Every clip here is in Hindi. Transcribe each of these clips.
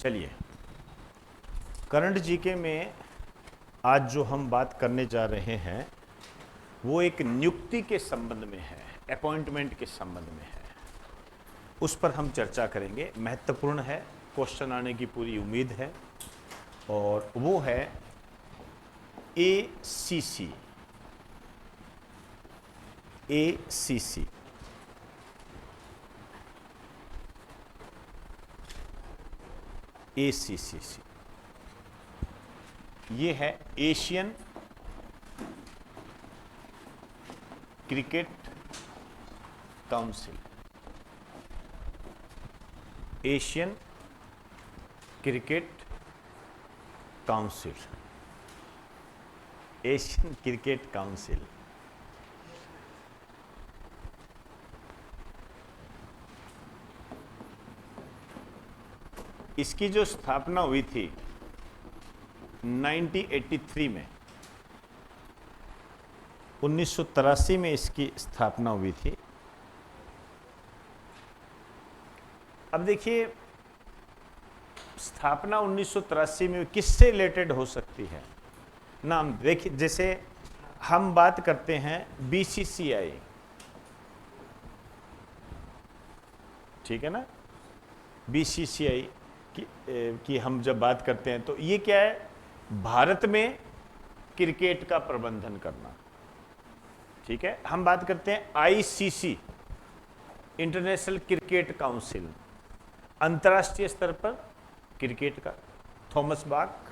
चलिए, करंट जीके में आज जो हम बात करने जा रहे हैं वो एक नियुक्ति के संबंध में है, अपॉइंटमेंट के संबंध में है। उस पर हम चर्चा करेंगे। महत्वपूर्ण है, क्वेश्चन आने की पूरी उम्मीद है। और वो है ACC। ACC ACCC ये है Asian cricket council. Asian cricket council. Asian cricket council. इसकी जो स्थापना हुई थी 1983 में, 1983 में इसकी स्थापना हुई थी। अब देखिए, स्थापना 1983 में किससे रिलेटेड हो सकती है? नाम देखिए, जैसे हम बात करते हैं BCCI, ठीक है ना। BCCI की हम जब बात करते हैं तो ये क्या है? भारत में क्रिकेट का प्रबंधन करना, ठीक है। हम बात करते हैं ICC, इंटरनेशनल क्रिकेट काउंसिल, अंतर्राष्ट्रीय स्तर पर क्रिकेट का। थॉमस बाख,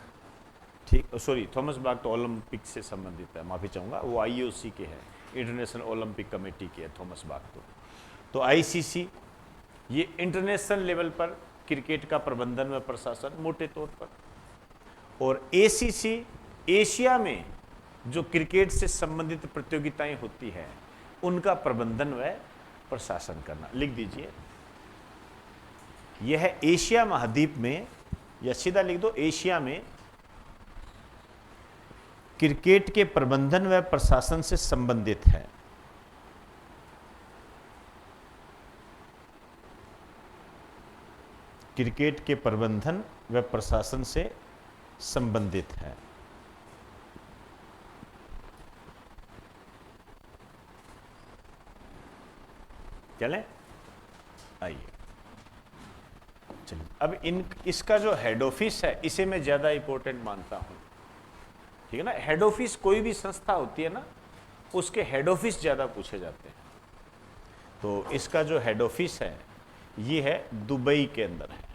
ठीक, सॉरी, थॉमस बाख तो ओलंपिक से संबंधित है, माफी चाहूंगा, वो IOC के है, इंटरनेशनल ओलंपिक कमेटी के है थॉमस बाख। तो ICC ये इंटरनेशनल लेवल पर क्रिकेट का प्रबंधन व प्रशासन मोटे तौर पर। और ACC एशिया में जो क्रिकेट से संबंधित प्रतियोगिताएं होती हैं उनका प्रबंधन व प्रशासन करना। लिख दीजिए, यह एशिया महाद्वीप में, या सीधा लिख दो, एशिया में क्रिकेट के प्रबंधन व प्रशासन से संबंधित है। क्रिकेट के प्रबंधन व प्रशासन से संबंधित है। चलें, आइए। चलिए, अब इसका जो हेड ऑफिस है इसे मैं ज्यादा इंपॉर्टेंट मानता हूं, ठीक है ना। हेड ऑफिस कोई भी संस्था होती है ना, उसके हेड ऑफिस ज्यादा पूछे जाते हैं। तो इसका जो हेड ऑफिस है ये है दुबई के अंदर है,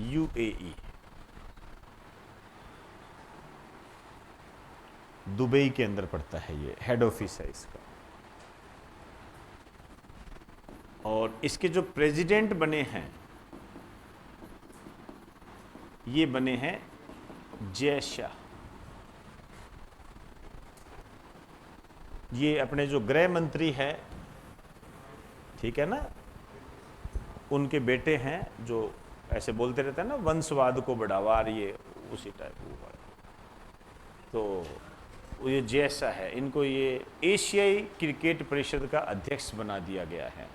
UAE, दुबई के अंदर पड़ता है, ये हेड ऑफिस है इसका। और इसके जो प्रेसिडेंट बने हैं ये बने हैं जय शाह। ये अपने जो गृह मंत्री है, ठीक है ना, उनके बेटे हैं, जो ऐसे बोलते रहते हैं ना, वंशवाद को बढ़ावा, ये उसी टाइप हुआ। तो ये जय शाह है, इनको ये एशियाई क्रिकेट परिषद का अध्यक्ष बना दिया गया है।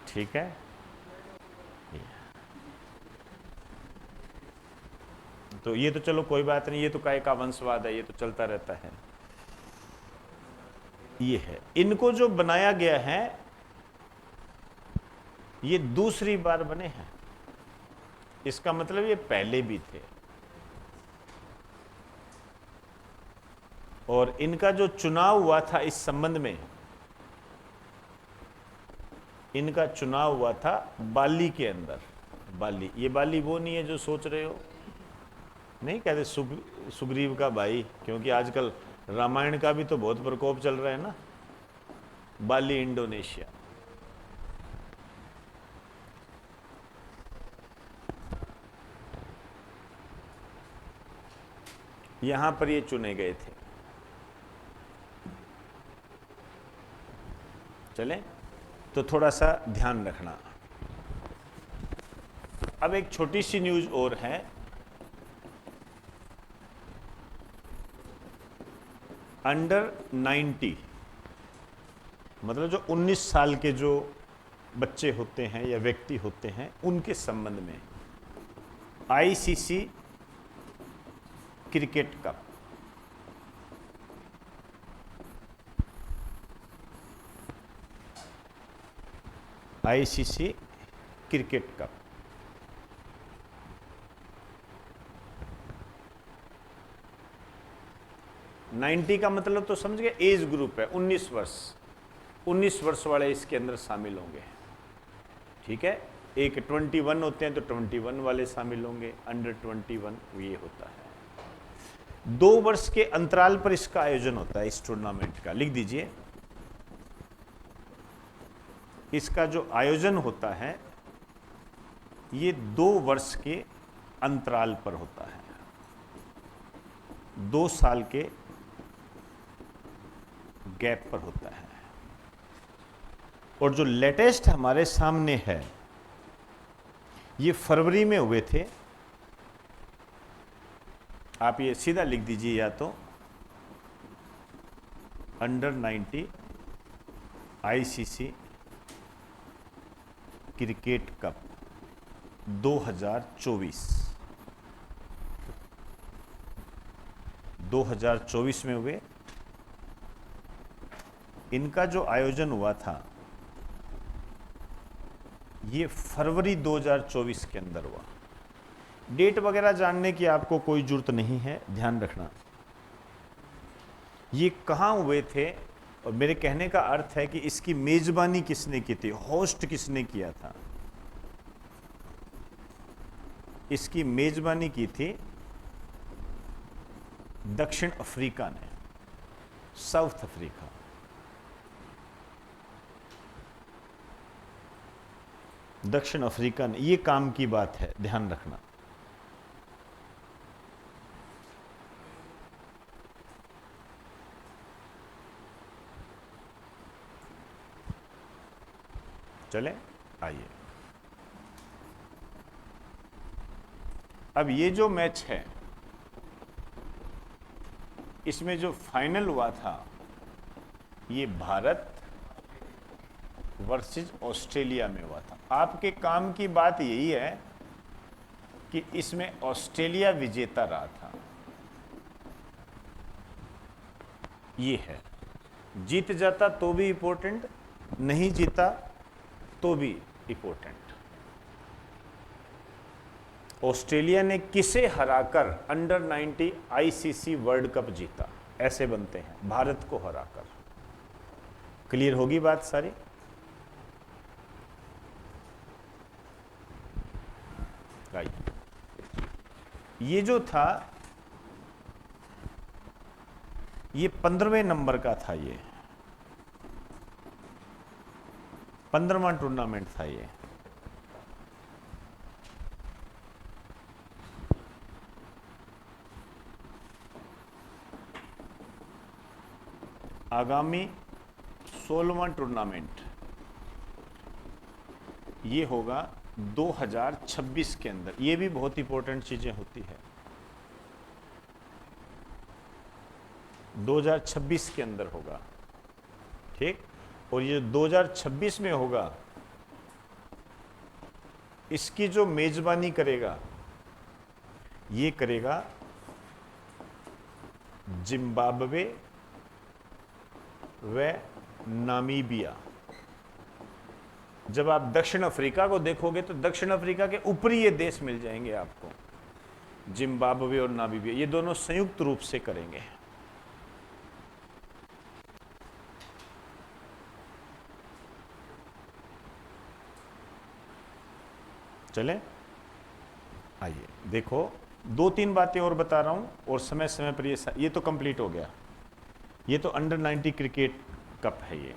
ठीक है, तो ये तो चलो कोई बात नहीं, ये तो काय का वंशवाद है, ये तो चलता रहता है। ये है, इनको जो बनाया गया है ये दूसरी बार बने हैं। इसका मतलब ये पहले भी थे। और इनका जो चुनाव हुआ था इस संबंध में, इनका चुनाव हुआ था बाली के अंदर। बाली, ये बाली वो नहीं है जो सोच रहे हो, नहीं कहते सुग्रीव का भाई, क्योंकि आजकल रामायण का भी तो बहुत प्रकोप चल रहा है ना। Bali Indonesia. यहां पर ये चुने गए थे। चलें, तो थोड़ा सा ध्यान रखना। अब एक छोटी सी न्यूज और है। अंडर 90 मतलब जो 19 साल के जो बच्चे होते हैं या व्यक्ति होते हैं उनके संबंध में ICC cricket cup. ICC cricket cup. Ninety का मतलब तो समझ गए, एज ग्रुप है 19 वर्ष। 19 वर्ष वाले इसके अंदर शामिल होंगे, ठीक है। एक 21 होते हैं तो 21 वाले शामिल होंगे, अंडर 21 ये होता है। 2 वर्ष के अंतराल पर इसका आयोजन होता है, इस टूर्नामेंट का। लिख दीजिए, इसका जो आयोजन होता है ये 2 वर्ष के अंतराल पर होता है, 2 साल के गैप पर होता है। और जो लेटेस्ट हमारे सामने है ये फरवरी में हुए थे। आप ये सीधा लिख दीजिए, या तो अंडर 90 आईसीसी क्रिकेट कप 2024 2024 में हुए। इनका जो आयोजन हुआ था ये फरवरी 2024 के अंदर हुआ। डेट वगैरह जानने की आपको कोई जरूरत नहीं है, ध्यान रखना। ये कहाँ हुए थे, और मेरे कहने का अर्थ है कि इसकी मेजबानी किसने की थी, होस्ट किसने किया था। इसकी मेजबानी की थी दक्षिण अफ्रीका ने, साउथ अफ्रीका। दक्षिण अफ्रीका ने, ये काम की बात है, ध्यान रखना। चले आइए, अब ये जो मैच है इसमें जो फाइनल हुआ था ये भारत वर्सेस ऑस्ट्रेलिया में हुआ था। आपके काम की बात यही है कि इसमें ऑस्ट्रेलिया विजेता रहा था, ये है। जीत जाता तो भी इंपॉर्टेंट, नहीं जीता तो भी इंपॉर्टेंट। ऑस्ट्रेलिया ने किसे हराकर अंडर 90 आईसीसी वर्ल्ड कप जीता, ऐसे बनते हैं, भारत को हराकर। क्लियर होगी बात सारी? ये जो था ये 15वें नंबर का था, ये 15वां टूर्नामेंट था ये। आगामी 16वां टूर्नामेंट ये होगा 2026 के अंदर। ये भी बहुत इंपॉर्टेंट चीजें होती है, 2026 के अंदर होगा, ठीक। और ये 2026 में होगा, इसकी जो मेजबानी करेगा ये करेगा जिम्बाब्वे व नामीबिया। जब आप दक्षिण अफ्रीका को देखोगे तो दक्षिण अफ्रीका के ऊपरी ये देश मिल जाएंगे आपको, जिम्बाब्वे और नामीबिया, ये दोनों संयुक्त रूप से करेंगे। चले आइए, देखो 2-3 बातें और बता रहा हूं, और समय समय पर ये तो कंप्लीट हो गया। ये तो अंडर 90 क्रिकेट कप है। ये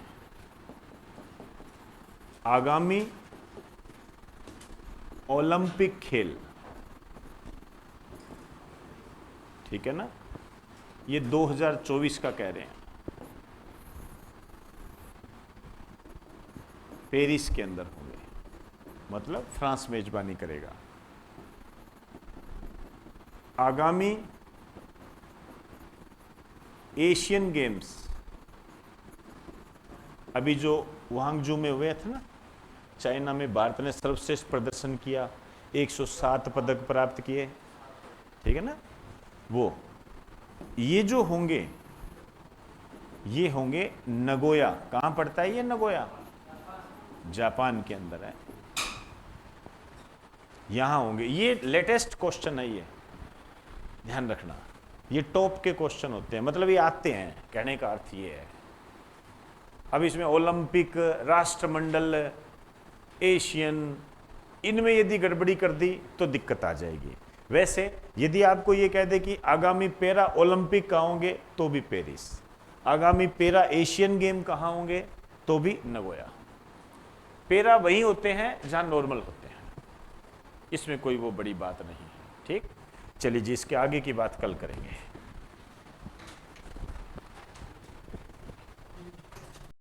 आगामी ओलंपिक खेल, ठीक है ना, ये 2024 का कह रहे हैं, पेरिस के अंदर होंगे, मतलब फ्रांस मेजबानी करेगा। आगामी एशियन गेम्स अभी जो वांगजू में हुए थे ना, चाइना में भारत ने सर्वश्रेष्ठ प्रदर्शन किया, 107 पदक प्राप्त किए, ठीक है ना। वो ये जो होंगे, ये होंगे नगोया। कहां पड़ता है ये नगोया? जापान के अंदर है। यहां होंगे। ये लेटेस्ट क्वेश्चन है, ये ध्यान रखना। ये टॉप के क्वेश्चन होते हैं, मतलब ये आते हैं, कहने का अर्थ ये है। अब इसमें ओलंपिक, राष्ट्रमंडल, एशियन, इनमें यदि गड़बड़ी कर दी तो दिक्कत आ जाएगी। वैसे यदि आपको ये कह दे कि आगामी पैरा ओलंपिक कहाँ होंगे, तो भी पेरिस। आगामी पैरा एशियन गेम कहाँ होंगे, तो भी नगोया। पैरा वही होते हैं जहां नॉर्मल होते हैं, इसमें कोई वो बड़ी बात नहीं है। ठीक, चलिए जी, इसके आगे की बात कल करेंगे।